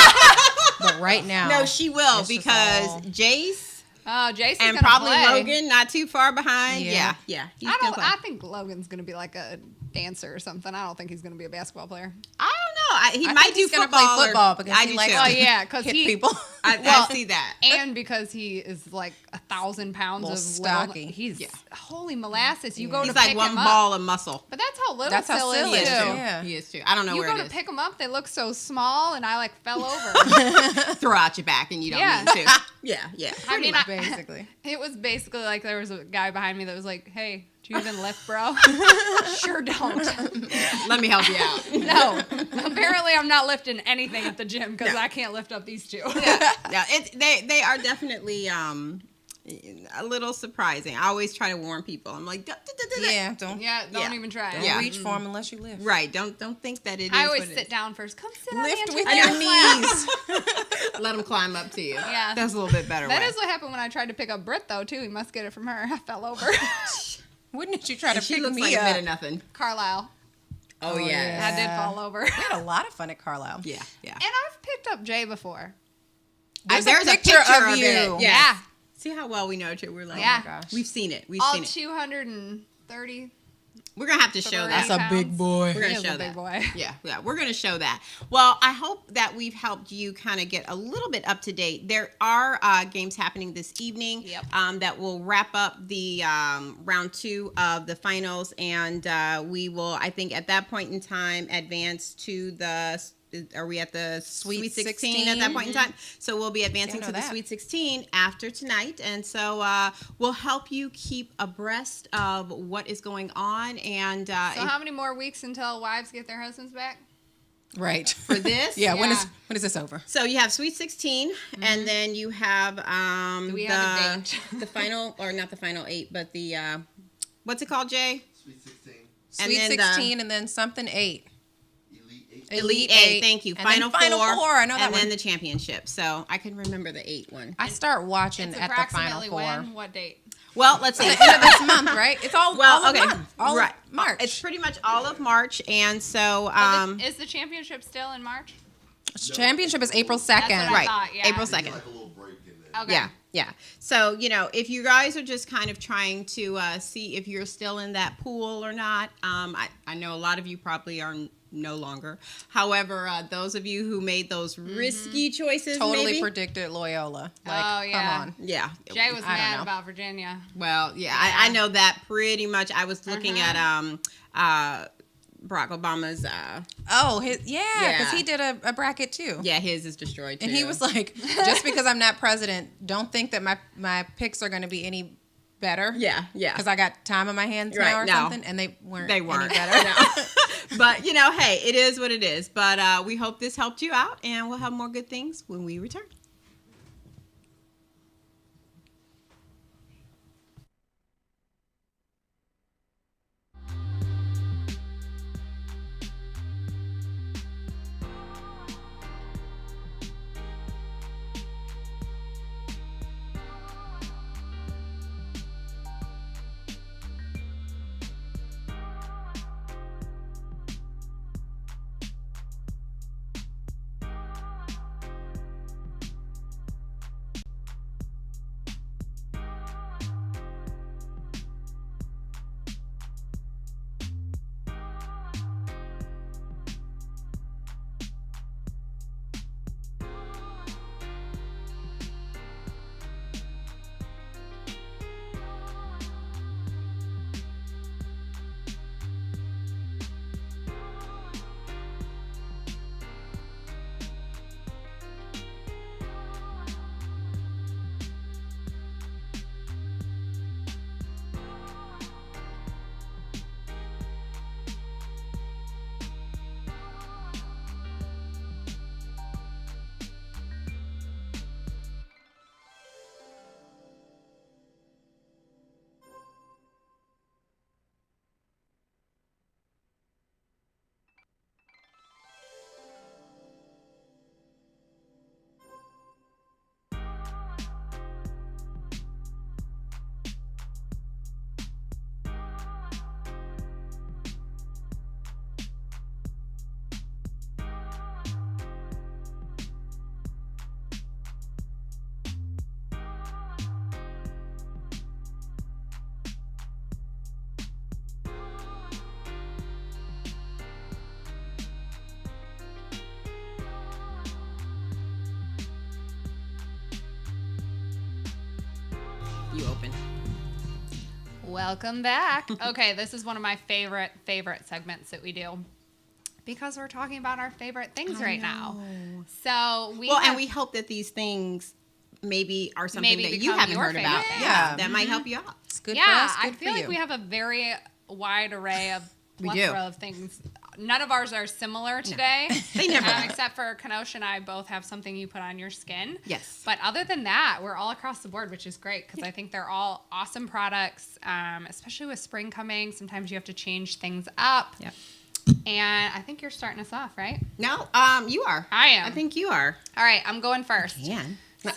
But right now, No, she will it's just because all- Jace Oh, Jason's and gonna probably play. Logan not too far behind. Yeah. Yeah. He's gonna play. I think Logan's gonna be like a dancer or something. I don't think he's gonna be a basketball player. I don't know. He I might think do he's gonna football. play football or, because I he do likes too. Oh yeah, because hit he people. I see that. and because he is like 1,000 pounds Little of stocky. He's Yeah. holy molasses. You go He's to like pick one him up. ball of muscle. But that's how little That's how Syl Syl is is, too. too. Yeah. He is too. I don't know You where go it to is. pick them up, they look so small, and I like fell over. Throw out your back and you don't Yeah. mean to. Yeah. I mean, basically. It was basically like there was a guy behind me that was like, "Hey, do you even lift, bro?" Sure don't. Let me help you out. No, apparently I'm not lifting anything at the gym because No. I can't lift up these two. Yeah, they are definitely a little surprising. I always try to warn people. I'm like, Yeah, don't Don't even try. don't Yeah. reach for them unless you lift. right. Don't think that it is. I always what it sit is. down first. Come sit Lift on the with entrance your ramp. knees. Let them climb up to you. Yeah. That's a little bit better. That way. is what happened when I tried to pick up Britt, though, too. He must get it from her. I fell over. Wouldn't you try to And she pick looks me like a bit up? of nothing. Carlisle. Oh, Oh, yeah. I did fall over. We had a lot of fun at Carlisle. Yeah. And I've picked up Jay before. There's There's a picture of you. it. Yes. Yeah. See how well we know each other. We're like, Yeah. Oh my gosh. we've seen it. We've All seen it. 230. We're gonna have to show that. That's a big pounds. boy. We're gonna He is show a big that. boy. Yeah, we're gonna show that. Well, I hope that we've helped you kind of get a little bit up to date. There are games happening this evening. Yep. That will wrap up the round 2 of the finals, and we will, I think, at that point in time, advance to the. Are we at the Sweet 16 at that point in time? So we'll be advancing know to the that. Sweet 16 after tonight, and so we'll help you keep abreast of what is going on. And So how many more weeks until wives get their husbands back? Right. for this, Yeah, when Yeah. is this over? So you have Sweet 16, and then you have Do we have a date? the final, or not the final 8, but the what's it called, Jay? Sweet 16. And Sweet then the 16 and then something 8. Elite 8. Elite 8. Thank you. And then Final Four. I know that And then one. the championship. So I can remember the 8 one. I start watching It's at the Final approximately Four. when? What date? Well, let's see. The end of this month, right? It's all Well, all of okay, March. All right. of March. It's pretty much all of March, and so Is the championship still in March? Championship is April 2nd. That's what I right, thought, yeah. April Take 2nd. like a little break in there. Okay. Yeah. So, if you guys are just kind of trying to see if you're still in that pool or not, I know a lot of you probably are no longer. However, those of you who made those risky choices, Totally maybe, predicted Loyola. Like, Oh, yeah. come on. yeah. Jay was I don't mad know. about Virginia. Well, yeah, I know that pretty much. I was looking at Barack Obama's. Oh, because Yeah. he did a bracket too. Yeah, his is destroyed too. And he was like, just because I'm not president, don't think that my picks are going to be any better. yeah. Because I got time on my hands Right, now or no. something. And they weren't They weren't. any better. No. But, hey, it is what it is. But we hope this helped you out, and we'll have more good things when we return. you open. Welcome back. Okay, this is one of my favorite segments that we do because we're talking about our favorite things right now. So and we hope that these things maybe are something that you haven't heard about. favorite. Yeah, that might help you out. It's good yeah, for us, I good feel for like you. we have a very wide array of We do. plethora of things. None of ours are similar today. They never are. Except for Kenosha and I both have something you put on your skin. Yes. But other than that, we're all across the board, which is great because I think they're all awesome products, especially with spring coming. Sometimes you have to change things up. Yep. And I think you're starting us off, right? No, you are. I am. I think you are. All right, I'm going first. Can. So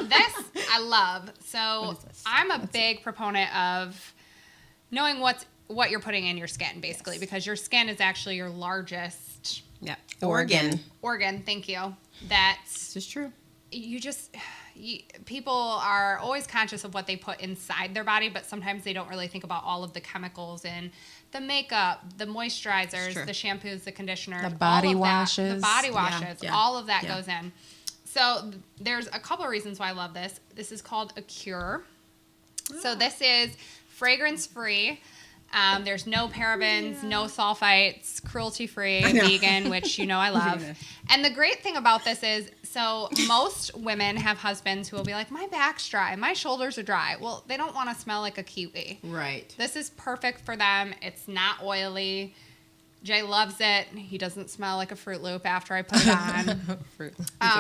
this I love. So What is this? I'm a big proponent of knowing what you're putting in your skin, basically, because your skin is actually your largest Yep. Organ. organ. Thank you. That's This is true. people are always conscious of what they put inside their body, but sometimes they don't really think about all of the chemicals in the makeup, the moisturizers, Sure. the shampoos, the conditioners, The body all of that, washes. the body washes, Yeah. all of that Yeah. goes in. So there's a couple of reasons why I love this. This is called a cure. So this is fragrance free. There's no parabens, no sulfites, cruelty-free, vegan, which you know I love. Yeah. And the great thing about this is, so most women have husbands who will be like, my back's dry, my shoulders are dry. Well, they don't want to smell like a kiwi. Right. This is perfect for them. It's not oily. Jay loves it. He doesn't smell like a Fruit Loop after I put it on.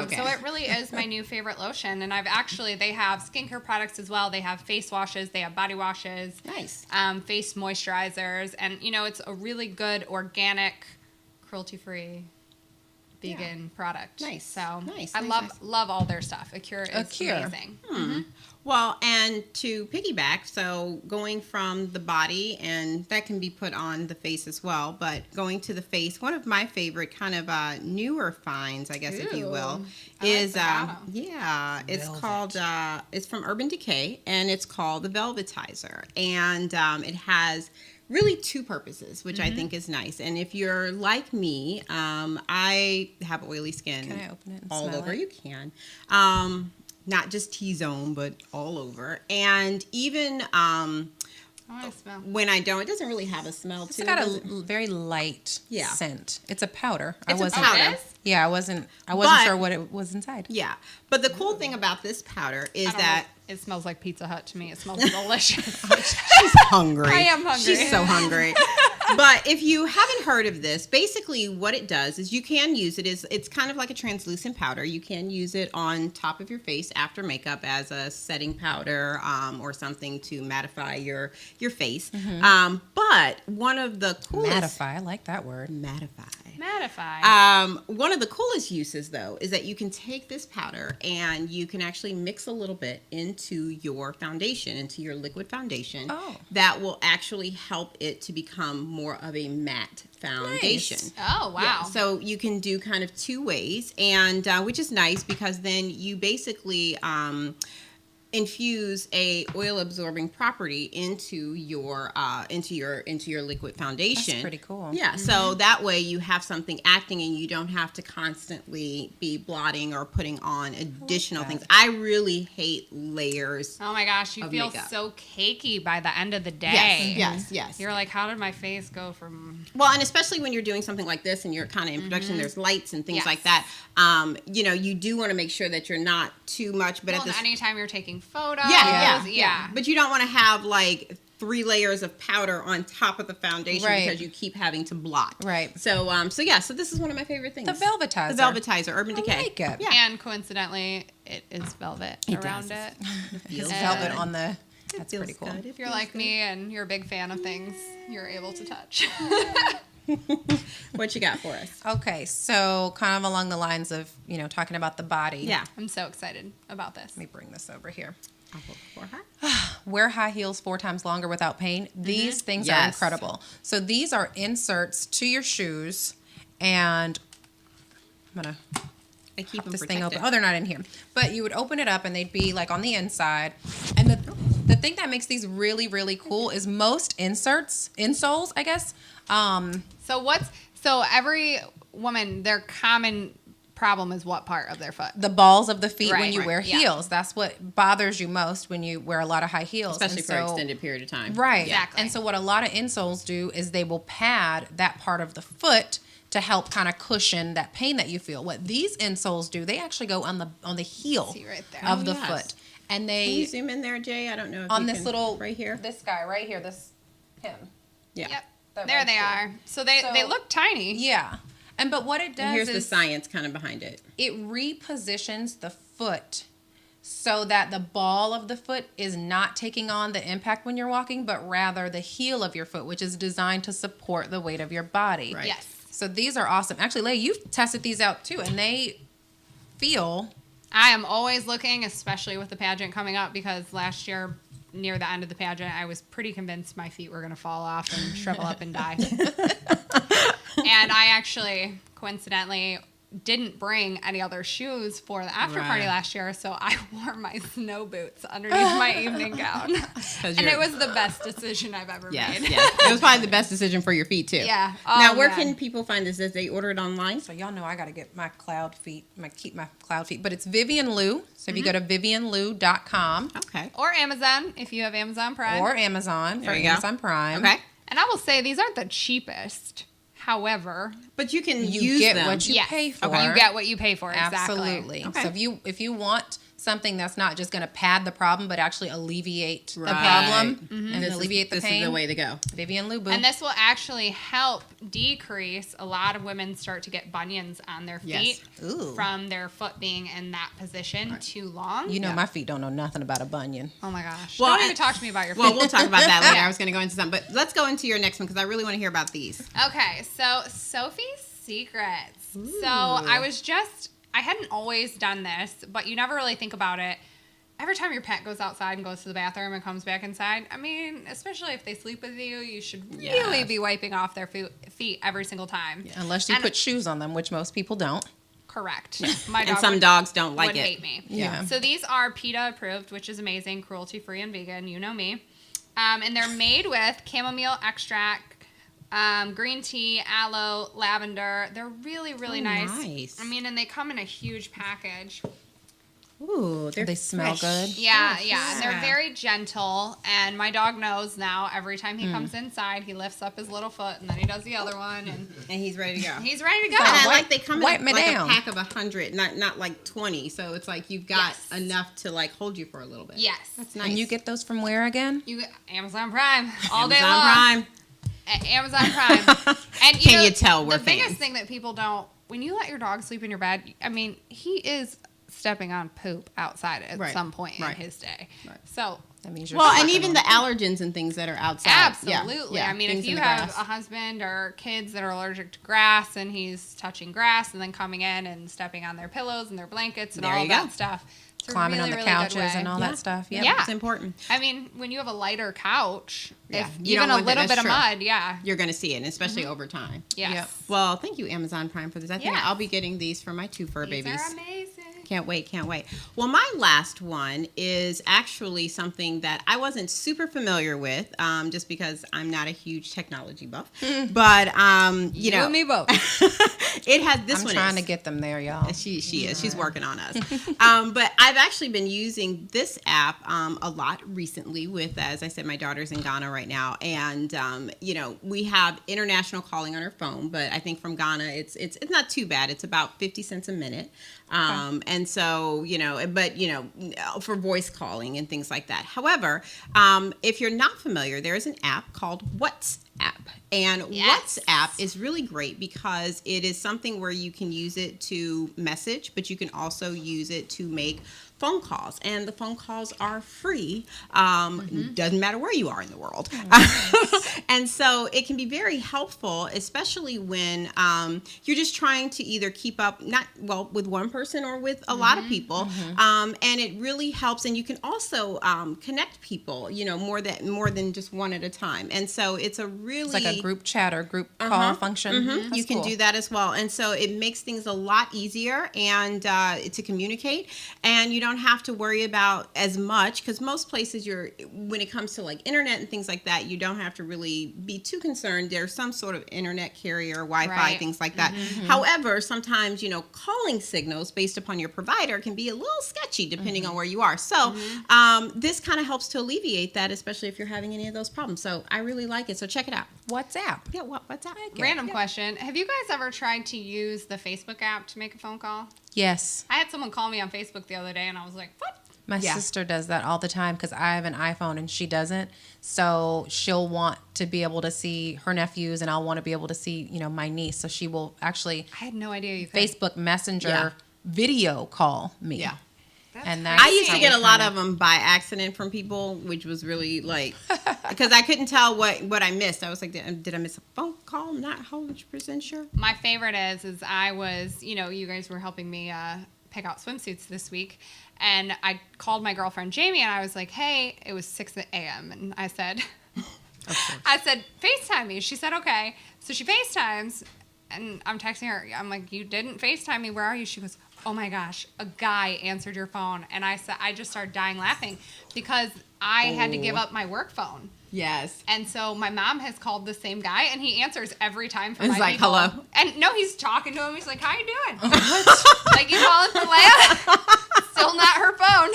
okay. So it really is my new favorite lotion. And they have skincare products as well. They have face washes. They have body washes. Nice. Face moisturizers. And, it's a really good, organic, cruelty-free, vegan product. Nice. So Nice, I nice, love all their stuff. A Cure is Cure. amazing. Well, and to piggyback, so going from the body, and that can be put on the face as well, but going to the face, one of my favorite kind of newer finds, I guess, if you will, is, the bottom. it's Velvet. called, it's from Urban Decay, and it's called the Velvetizer. And it has really two purposes, which I think is nice. And if you're like me, I have oily skin. Can I open it and all smell over? it? You can. Not just T-zone, but all over. And even I want to smell. when I don't, it doesn't really have a smell It's to it. got does a it? very light Yeah. scent. It's a powder. It's a wasn't, powder. It is? Yeah, I wasn't But- sure what it was inside. Yeah. But the cool thing about this powder is I don't that know. It smells like Pizza Hut to me. It smells delicious. she's hungry. I am hungry. She's so hungry. But if you haven't heard of this, basically what it does is you can use it. It's kind of like a translucent powder. You can use it on top of your face after makeup as a setting powder or something to mattify your face. But one of the coolest... Mattify. I like that word. Mattify. One of the coolest uses, though, is that you can take this powder and you can actually mix a little bit into your foundation, into your liquid foundation. Oh. That will actually help it to become more of a matte foundation. Nice. Oh, wow. Yeah, so you can do kind of two ways, and which is nice because then you basically infuse a oil absorbing property into your liquid foundation. That's pretty cool. Yeah, so that way you have something acting and you don't have to constantly be blotting or putting on additional that. things. I really hate layers. Oh my gosh, you of feel makeup. so cakey by the end of the day. Yes. You're like, how did my face go from... Well, and especially when you're doing something like this and you're kind of in production, there's lights and things Yes. like that. You do want to make sure that you're not too much, but Well, at the anytime you're taking photos. yeah. But you don't want to have like 3 layers of powder on top of the foundation Right. because you keep having to blot. Right. So so this is one of my favorite things. The Velvetizer. The Velvetizer, Urban I Decay. like it. Yeah. And coincidentally, it is velvet around does. it. feels It's good. velvet on the... That's Feels pretty cool. good. It If you're feels like good. me and you're a big fan of things, you're able to touch. What you got for us? Okay, so kind of along the lines of, talking about the body. Yeah. I'm so excited about this. Let me bring this over here. Apple before her. Wear high heels 4 times longer without pain. These things are Yes. incredible. So these are inserts to your shoes, and I'm gonna I keep pop them this thing protected. open. Oh, they're not in here. But you would open it up, and they'd be like on the inside. And the thing that makes these really, really cool is most insoles, I guess. So every woman, their common problem is what part of their foot? The balls of the feet when Right, you right, wear yeah. heels. That's what bothers you most when you wear a lot of high heels. Especially And for an so- extended period of time. Right. Exactly. And so what a lot of insoles do is they will pad that part of the foot to help kind of cushion that pain that you feel. What these insoles do, they actually go on the heel See right there. of Oh, the yes. foot. And Can you they zoom in there, Jay? I don't know if on you this can, little right here. this guy right here, this him. Yeah. Yep. That There right they there. are. So they So- look tiny. Yeah. And but what it does And here's the is science kind of behind it. it repositions the foot so that the ball of the foot is not taking on the impact when you're walking, but rather the heel of your foot, which is designed to support the weight of your body. Right. Yes. So these are awesome. Actually, Leigh, you've tested these out too, and they feel I am always looking, especially with the pageant coming up, because last year, near the end of the pageant, I was pretty convinced my feet were going to fall off and shrivel up and die. And I actually, coincidentally, didn't bring any other shoes for the after party Right. last year, so I wore my snow boots underneath my evening gown. And it was the best decision I've ever Yes, made. yes. It was probably the best decision for your feet too. Yeah. Now, Oh, where man. can people find this? Did they order it online? so y'all know I got to get my cloud feet, keep my cloud feet, but it's Vivian Lou. So if you go to vivianlou.com Okay. Or Amazon, if you have Amazon Prime. or Amazon for There you go. Amazon Prime. Okay. And I will say, these aren't the cheapest. However, But you can You use get them. what you yes, pay for. you get what you pay for. Exactly. Absolutely. Okay. So if you want something that's not just going to pad the problem, but actually alleviate the Right. problem and This alleviate the this pain, is the way to go. Vivian Lou. And this will actually help decrease. A lot of women start to get bunions on their Yes. feet Ooh. from their foot being in that position too long. You know, Yeah. my feet don't know nothing about a bunion. Oh my gosh. Well, Don't even and- talk to me about your feet. Well, we'll talk about that later. I was going to go into some, but let's go into your next one because I really want to hear about these. Okay, so Sophie's Secrets. So I hadn't always done this, but you never really think about it. Every time your pet goes outside and goes to the bathroom and comes back inside, I mean, especially if they sleep with you, you should really Yes. be wiping off their feet every single time. Unless you And- put shoes on them, which most people don't. Correct. My dog And some would- dogs don't like would it. hate me. Yeah. So these are PETA approved, which is amazing, cruelty free and vegan. You know me. And they're made with chamomile extract, green tea, aloe, lavender. They're really, really Oh, nice. nice. I mean, and they come in a huge package. Ooh, They smell good. Yeah, Yes. yeah. And they're Yeah. very gentle. And my dog knows now every time he comes inside, he lifts up his little foot and then he does the other one. And And he's ready to go. he's ready to go. And I wipe- like they come wipe in me like down. a pack of 100, not like 20. So it's like you've got Yes. enough to like hold you for a little bit. Yes. That's nice. And you get those from where again? You get Amazon Prime all day Amazon long. Prime. At Amazon Prime. And Can you tell we're the biggest fans? thing that people don't, when you let your dog sleep in your bed, I mean, he is stepping on poop outside at Right, some point right. in his day. Right. So That means you're Well, and sucking even on the it. allergens and things that are outside. Yeah, absolutely. yeah, I mean, things if in you the have grass. a husband or kids that are allergic to grass and he's touching grass and then coming in and stepping on their pillows and their blankets and There all you that go. stuff. It's a climbing on really, the really good couches way. and all Yeah. that stuff. Yep. Yeah. It's important. I mean, when you have a lighter couch, Yeah. if You even don't a want that. little That's bit of true. mud, yeah. You're going to see it, and especially over time. Yes. Yep. Well, thank you, Amazon Prime, for this. I think Yeah. I'll be getting these for my 2 fur These babies. are amazing. Can't wait, can't wait. Well, my last one is actually something that I wasn't super familiar with, just because I'm not a huge technology buff. But you know, and me both. it has this I'm one. trying is. to get them there, y'all. She is. She's working on us. But I've actually been using this app a lot recently with, as I said, my daughter's in Ghana right now. And, you know, we have international calling on her phone. But I think from Ghana, it's not too bad. It's about 50 cents a minute. And so, you know, but, you know, for voice calling and things like that. However, if you're not familiar, there is an app called WhatsApp. And Yes. WhatsApp is really great because it is something where you can use it to message, but you can also use it to make phone calls. And the phone calls are free. Doesn't matter where you are in the world. And so it can be very helpful, especially when you're just trying to either keep up, with one person or with a lot of people. And it really helps. And you can also connect people, you know, more than just one at a time. And so it's a really... It's like a group chat or group call function. That's You can cool. do that as well. And so it makes things a lot easier and to communicate. And you don't don't have to worry about as much, because most places when it comes to like internet and things like that, you don't have to really be too concerned. There's some sort of internet carrier, Wi-Fi, Right. things like that. However, sometimes, calling signals based upon your provider can be a little sketchy depending on where you are. So this kind of helps to alleviate that, especially if you're having any of those problems. So I really like it. So check it out. WhatsApp. Yeah, what's that? Random question. Have you guys ever tried to use the Facebook app to make a phone call? Yes. I had someone call me on Facebook the other day, and I was like, what? My sister does that all the time because I have an iPhone and she doesn't. So she'll want to be able to see her nephews, and I'll want to be able to see, my niece. So she will actually I had no idea you could. Facebook Messenger video call me. Yeah. And That's I used to crazy. get a lot of them by accident from people, which was really like, because I couldn't tell what I missed. I was like, did I miss a phone call? I'm not 100% sure. My favorite is I was, you guys were helping me pick out swimsuits this week. And I called my girlfriend Jamie, and I was like, hey, it was 6 a.m. And I said, FaceTime me. She said, okay. So she FaceTimes, and I'm texting her. I'm like, you didn't FaceTime me. Where are you? She goes, oh my gosh, a guy answered your phone. And I just started dying laughing because I had to give up my work phone. Yes. And so my mom has called the same guy, and he answers every time for He's my like, people. hello. And no, he's talking to him. He's like, how you doing? Like, you calling for Leia? Still not her phone.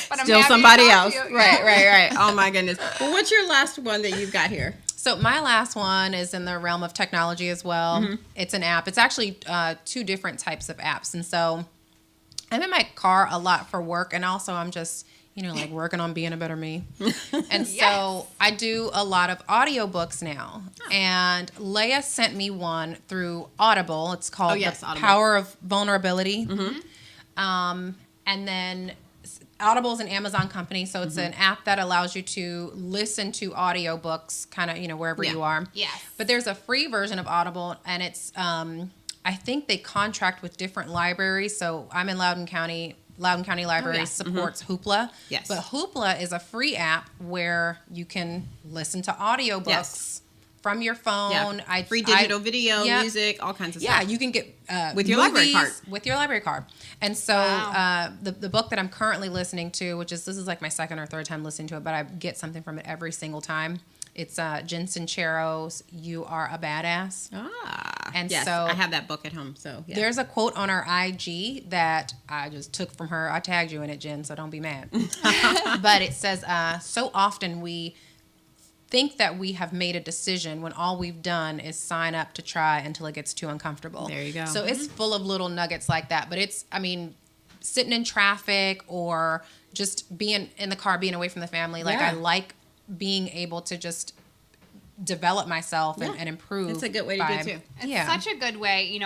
But I'm Still happy to somebody talk else. to you. Right. Oh my goodness. Well, what's your last one that you've got here? So my last one is in the realm of technology as well. It's an app. It's actually two different types of apps. And so I'm in my car a lot for work, and also I'm just, like working on being a better me. And so I do a lot of audiobooks now. And Leia sent me one through Audible. It's called The Audible. Power of Vulnerability. And then Audible is an Amazon company, so it's an app that allows you to listen to audiobooks kind of, wherever you are. Yes. But there's a free version of Audible, and it's I think they contract with different libraries. So I'm in Loudoun County. Loudoun County Library supports Hoopla. Yes. But Hoopla is a free app where you can listen to audiobooks from your phone. Free digital video, music, all kinds of stuff. Yeah, you can get With your library movies card. With your library card. And so the book that I'm currently listening to, this is like my second or third time listening to it, but I get something from it every single time. It's Jen Sincero's You Are a Badass. And yes, so I have that book at home. So there's a quote on our IG that I just took from her. I tagged you in it, Jen, so don't be mad. But it says, so often we think that we have made a decision when all we've done is sign up to try until it gets too uncomfortable. There you go. So it's full of little nuggets like that. But sitting in traffic or just being in the car, being away from the family. I like being able to just develop myself and improve. It's a good way to do it too. It's such a good way.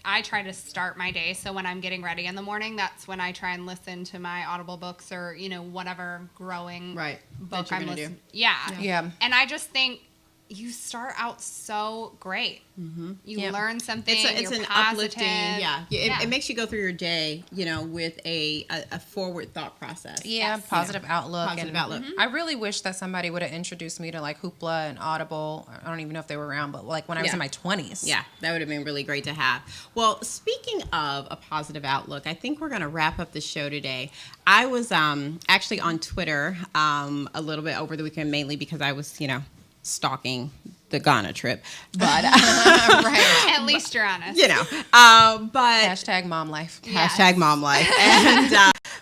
I try to start my day. So when I'm getting ready in the morning, that's when I try and listen to my Audible books or, whatever growing book I'm listening. Yeah. And I just think you start out so great. You learn something. It's you're an positive. uplifting. It makes you go through your day, with a forward thought process. Yeah, positive outlook. Positive outlook. I really wish that somebody would have introduced me to Hoopla and Audible. I don't even know if they were around, but when I was in my 20s. Yeah, that would have been really great to have. Well, speaking of a positive outlook, I think we're going to wrap up the show today. I was actually on Twitter a little bit over the weekend, mainly because I was, stalking the Ghana trip, but Right. At least you're honest. but Hashtag mom life. hashtag mom life. And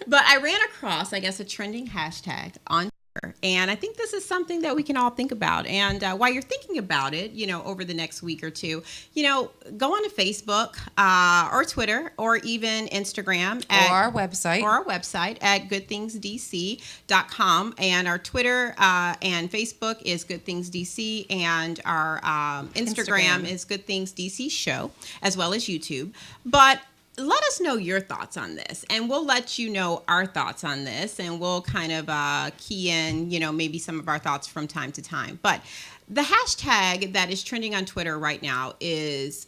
but I ran across, I guess, a trending hashtag on Twitter, and I think this is something that we can all think about. And while you're thinking about it, over the next week or two, go on to Facebook or Twitter or even Instagram Or our website. at goodthingsdc.com. And our Twitter and Facebook is Good Things DC, and our Instagram is Good Things DC Show, as well as YouTube. But let us know your thoughts on this, and we'll let you know our thoughts on this, and we'll kind of key in, maybe some of our thoughts from time to time. But the hashtag that is trending on Twitter right now is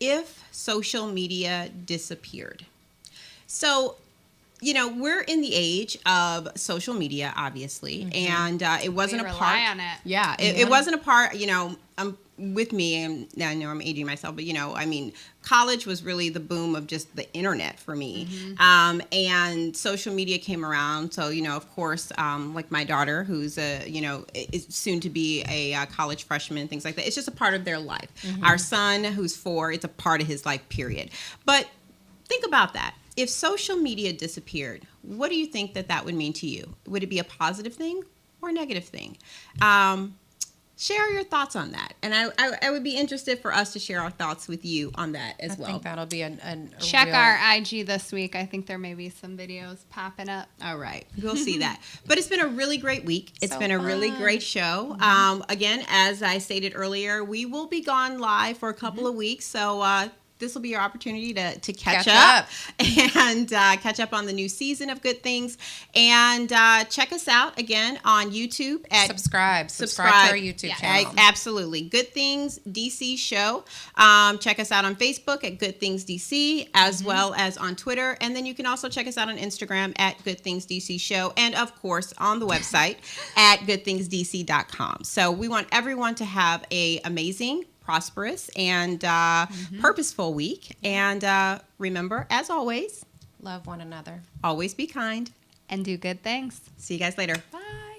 if social media disappeared. So, we're in the age of social media, obviously, and it wasn't We a rely part. on it. Yeah, it wasn't a part. With me, and now I know I'm aging myself, but college was really the boom of just the internet for me, and social media came around. So of course, like my daughter, who's is soon to be a college freshman, things like that. It's just a part of their life. Our son, who's 4, it's a part of his life. Period. But think about that. If social media disappeared, what do you think that would mean to you? Would it be a positive thing or a negative thing? Share your thoughts on that. And I would be interested for us to share our thoughts with you on that as well. I think that'll be a Check real... our IG this week. I think there may be some videos popping up. All right. We'll see that. But it's been a really great week. It's So been a really fun. great show. Again, as I stated earlier, we will be gone live for a couple of weeks. So this will be your opportunity to catch up and catch up on the new season of Good Things. And check us out again on YouTube at Subscribe to our YouTube channel. Absolutely. Good Things DC Show. Check us out on Facebook at Good Things DC, as well as on Twitter. And then you can also check us out on Instagram at Good Things DC Show. And of course, on the website at goodthingsdc.com. So we want everyone to have an amazing, prosperous, and purposeful week. And remember, as always, Love one another. always be kind. And do good things. See you guys later. Bye.